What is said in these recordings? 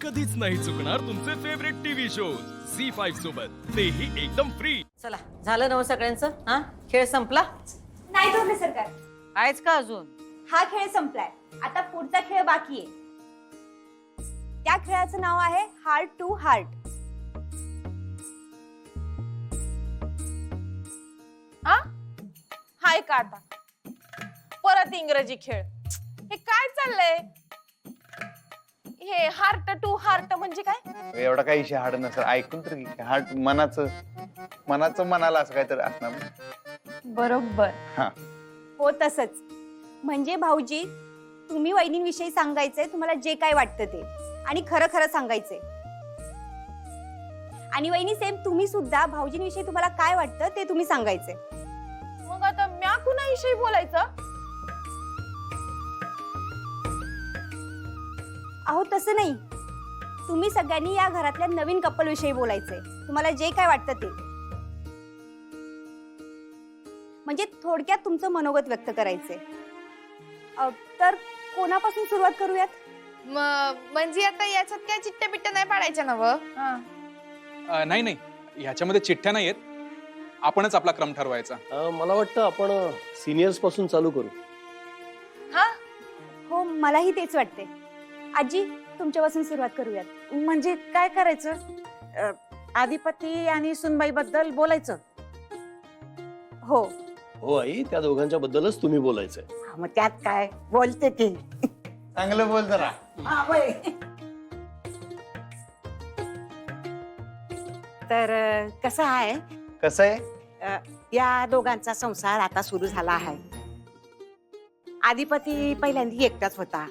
कधीच नाही चुकणार तुमचे फेवरेट टीव्ही शोज झी5 सोबत, तेही एकदम फ्री। चला झालं ना हो सगळ्यांचं? हा खेळ संपला? नाही धोरणे सरकार, आहेच का अजून? हा खेळ संपलाय, आता पुढचा खेळ बाकी आहे। त्या खेळाचं नाव आहे हार्ट टू हार्ट। हाय का आता परत इंग्रजी खेळ? हे काय चाललंय? हे हार्ट टू हार्ट म्हणजे काय? एवढा काही विषय हार्ड नसेल, ऐकून तर घे. हार्ट मनाचं मनाला असं काहीतरी असणार। बरोबर। हा हो तसंच, म्हणजे भाऊजी तुम्ही वहिनींविषयी सांगायचंय तुम्हाला जे काय वाटतं ते, आणि खरं खरं सांगायचंय। आणि वहिनी सेम तुम्ही सुद्धा भाऊजींविषयी तुम्हाला काय वाटतं ते तुम्ही सांगायचंय। मग आता म्या कुणाविषयी बोलायचं? अहो तसं नाही, तुम्ही सगळ्यांनी या घरातल्या नवीन कपल विषयी बोलायचंय, तुम्हाला जे काय वाटतं ते। म्हणजे थोडक्यात तुमचं मनोगत व्यक्त करायचंय। तर कोणापासून सुरुवात करूयात? म्हणजे आता याच्यात काय चिट्ट्या बिट्ट्या नाही पाडायच्या ना व? नाही नाही, ह्याच्यामध्ये चिठ्ठ्या नाहीयेत, आपणच आपला क्रम ठरवायचा। मला वाटतं आपण सिनियर्स पासून चालू करू। हा हो मलाही तेच वाटते। आजी तुमच्यापासून सुरुवात करूयात। म्हणजे काय करायचं? आधिपती आणि सुनबाई बद्दल बोलायचं? हो हो आई, त्या दोघांच्या बद्दलच तुम्ही बोलायचंय। मग त्यात काय, बोलते की। चांगलं बोल जरा। तर कसं आहे, कसं आहे? या दोघांचा संसार आता सुरू झाला आहे। आधिपती पहिल्यांदा एकटाच होता,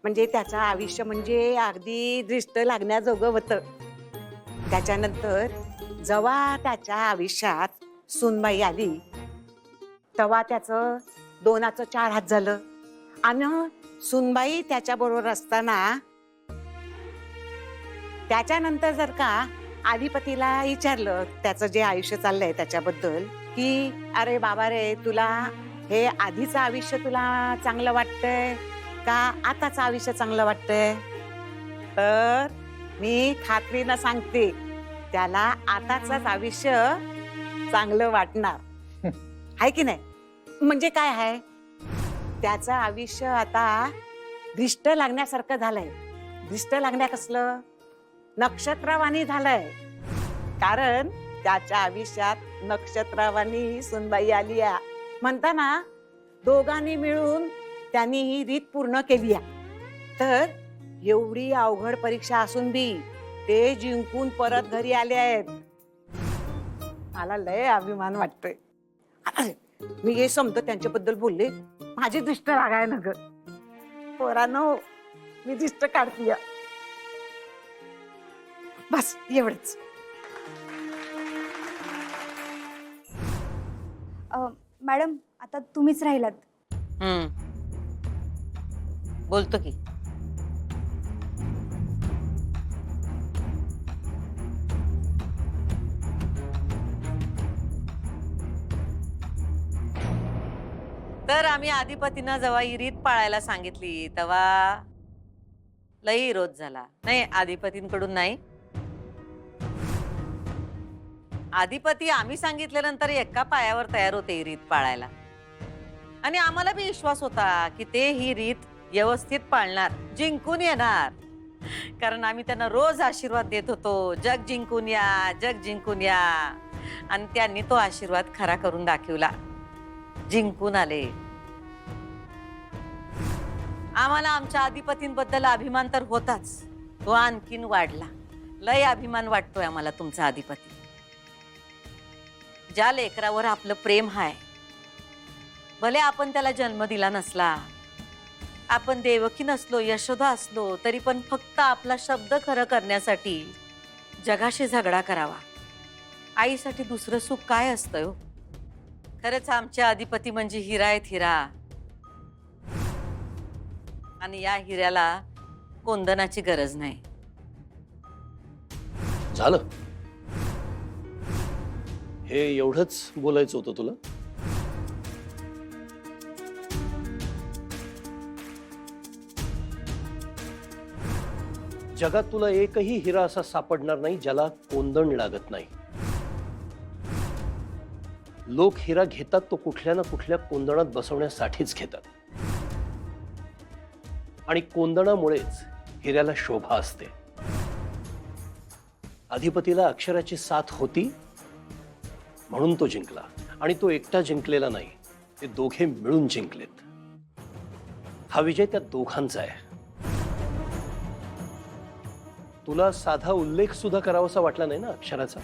म्हणजे त्याचं आयुष्य म्हणजे अगदी दृष्ट लागण्याजोगं होतं। त्याच्यानंतर जेव्हा त्याच्या आयुष्यात सुनबाई आली तेव्हा त्याचं दोनाचं चार हात झालं, आणि सुनबाई त्याच्या बरोबर असताना त्याच्यानंतर जर का आधिपतीला विचारलं त्याचं जे आयुष्य चाललंय त्याच्याबद्दल, की अरे बाबा रे, तुला हे आधीचं आयुष्य तुला चांगलं वाटतंय का आताचं आयुष्य चांगलं वाटतंय? तर मी खात्रीनं सांगते, त्याला आताच आयुष्य चांगलं वाटणार आहे की नाही? म्हणजे काय आहे, त्याचं आयुष्य आता दृष्ट लागण्यासारखं झालंय। दृष्ट लागण्या कसलं, नक्षत्रवाणी झालंय, कारण त्याच्या आयुष्यात नक्षत्रवाणी सुनबाई आली आहे। म्हणताना दोघांनी मिळून त्यांनी ही रीत पूर्ण केली आहे। तर एवढी अवघड परीक्षा असून बी ते जिंकून परत घरी आले आहेत। मला लय अभिमान वाटतोय। मी हे समजतो त्यांच्याबद्दल बोलले, माझी दृष्ट लागाय ना ग पोरांनो, मी दृष्ट काढतीय। बस एवढंच। मॅडम आता तुम्हीच राहिलात। बोलतो की। तर आम्ही आधिपतींना जेव्हा ही रीत पाळायला सांगितली तेव्हा लई विरोध झाला। नाही, आधिपतींकडून नाही, आधिपती आम्ही सांगितल्यानंतर एका पायावर तयार होते ही रीत पाळायला, आणि आम्हाला बी विश्वास होता की ते ही रीत व्यवस्थित पाळणार, जिंकून येणार, कारण आम्ही त्यांना रोज आशीर्वाद देत होतो, जग जिंकून या, जग जिंकून या, आणि त्यांनी तो आशीर्वाद खरा करून दाखवला, जिंकून आले। आम्हाला आमच्या आधिपतींबद्दल अभिमान तर होताच, तो आणखीन वाढला। लय अभिमान वाटतोय आम्हाला तुमचा आधिपती। ज्या लेकरावर आपलं प्रेम आहे, भले आपण त्याला जन्म दिला नसला, आपण देवकी नसलो, यशोदा असलो, तरी पण फक्त आपला शब्द खरं करण्यासाठी जगाशी झगडा करावा। आईसाठी दुसरं सुख काय असतं हो? खरंच आमचे आधिपती म्हणजे हिरा आहेत, हिरा, आणि या हिऱ्याला कोंदनाची गरज नाही। झालं, हे एवढंच बोलायचं होतं तुला? जगात तुला एकही हिरा असा सापडणार नाही ज्याला कोंदण लागत नाही. लोक हिरा घेतात तो कुठल्या ना कुठल्या कोंदणात बसवण्यासाठीच घेतात. आणि कोंदणामुळेच हिऱ्याला शोभा असते. अधिपतीला अक्षराची साथ होती म्हणून तो जिंकला. आणि तो एकटा जिंकलेला नाही, ते दोघे मिळून जिंकलेत. हा विजय त्या दोघांचा आहे. तुला साधा उल्लेख सुद्धा करावासा वाटला नाही ना अक्षराचा?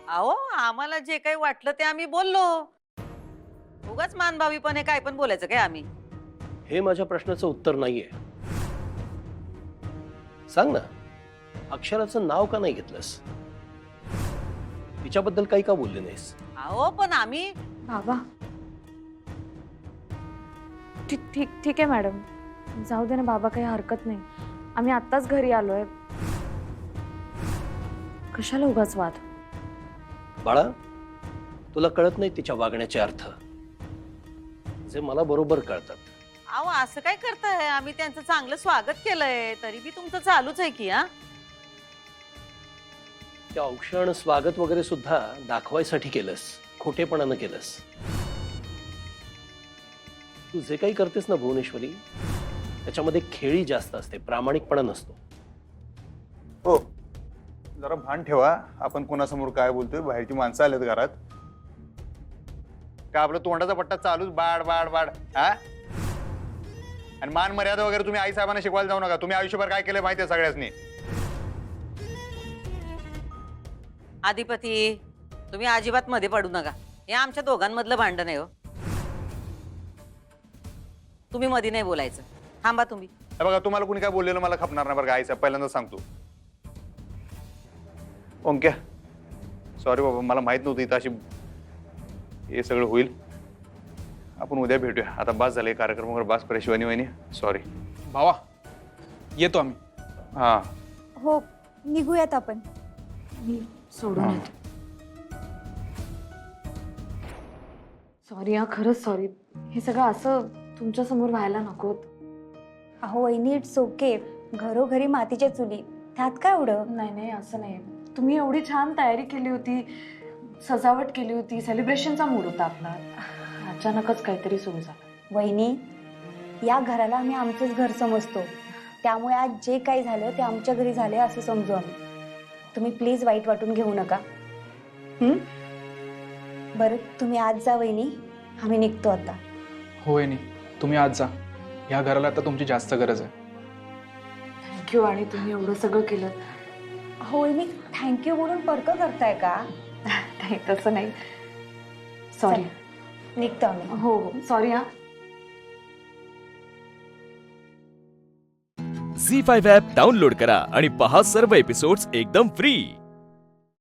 अहो आम्हाला जे काही वाटलं ते आम्ही बोललो. उगाच मानभावीपणे काय पण बोलायचं काय आम्ही? हे माझ्या प्रश्नाचं उत्तर नाहीये. सांग ना, अक्षराचं नाव का नाही घेतलंस? तिच्याबद्दल काही का बोलले नाहीस? अहो पण आम्ही बाबा ठीक ठीक ठीक आहे मॅडम, जाऊ दे ना बाबा, काही हरकत नाही. आम्ही आत्ताच घरी आलोय, कशाला उगाच वाद. बाळा, तुला कळत नाही तिच्या वागण्याचे अर्थ, जे मला बरोबर कळतात. अहो असं काय करताय? आम्ही त्यांचं चांगलं स्वागत केलंय, तरी बी तुमचं चालूच आहे की. हा त्या औक्षण स्वागत वगैरे सुद्धा दाखवायसाठी केलंस, खोटेपणानं केलंस. तू जे काही करतेस ना भुवनेश्वरी, त्याच्यामध्ये खेळी जास्त असते, प्रामाणिकपणा नसतो. हो, जरा भान ठेवा. आपण कोणासमोर काय बोलतोय. बाहेरची माणसं आलेत घरात. का आपलं तोंडाचा पट्टा चालूच बाड बाड बाड. हा, आणि मान मर्यादा वगैरे तुम्ही आई साहेबांना शिकवायला जाऊ नका. तुम्ही आयुष्यभर काय केलंय माहिती आहे सगळ्यांनी. अधिपती, तुम्ही अजिबात मध्ये पडू नका. हे आमच्या दोघांमधलं भांडण आहे. हो, तुम्ही मध्ये नाही बोलायचं. थांबा तुम्ही. हे बघा, तुम्हाला कुणी काय बोललेलं मला खपणार नाही बरं का. आई साहेब पहिल्यांदा सांगतो. ओंक्या, सॉरी बाबा, मला माहित नव्हतं इथं अशी हे सगळं होईल. आपण उद्या भेटूया. आता बास झाले कार्यक्रम वगैरे, बास करे. शिवानी वहिनी सॉरी. भावा, येतो आम्ही. हा हो, निघूयात आपण. मी सोडून हा. येते. सॉरी हा, खरंच सॉरी. हे सगळं असं तुमच्या समोर व्हायला नको. अहो वहिनी, इट्स ओके. घरोघरी मातीच्या चुली, त्यात काय एवढं? नाही नाही, असं नाही. तुम्ही एवढी छान तयारी केली होती, सजावट केली होती, सेलिब्रेशनचा मूड होता आपला. अचानकच काहीतरी सुरू झालं. वहिनी, या घराला आम्ही आमचंच घर समजतो, त्यामुळे आज जे काही झालं ते आमच्या घरी झाले असं समजू आम्ही. तुम्ही प्लीज वाईट वाटून घेऊ नका. बरं, तुम्ही आज जा वहिनी, आम्ही निघतो आता. होय नाही, तुम्ही आज जा. ह्या घराला आता तुमची जास्त गरज आहे. थँक्यू. आणि तुम्ही एवढं सगळं केलं. हो वहिनी, थँक्यू बोलून परक करताय का? नाही तसं नाही, सॉरी. निघतो आम्ही. हो हो, सॉरी हा. झी5 ॲप डाउनलोड करा आणि पहा सर्व एपिसोड्स एकदम फ्री.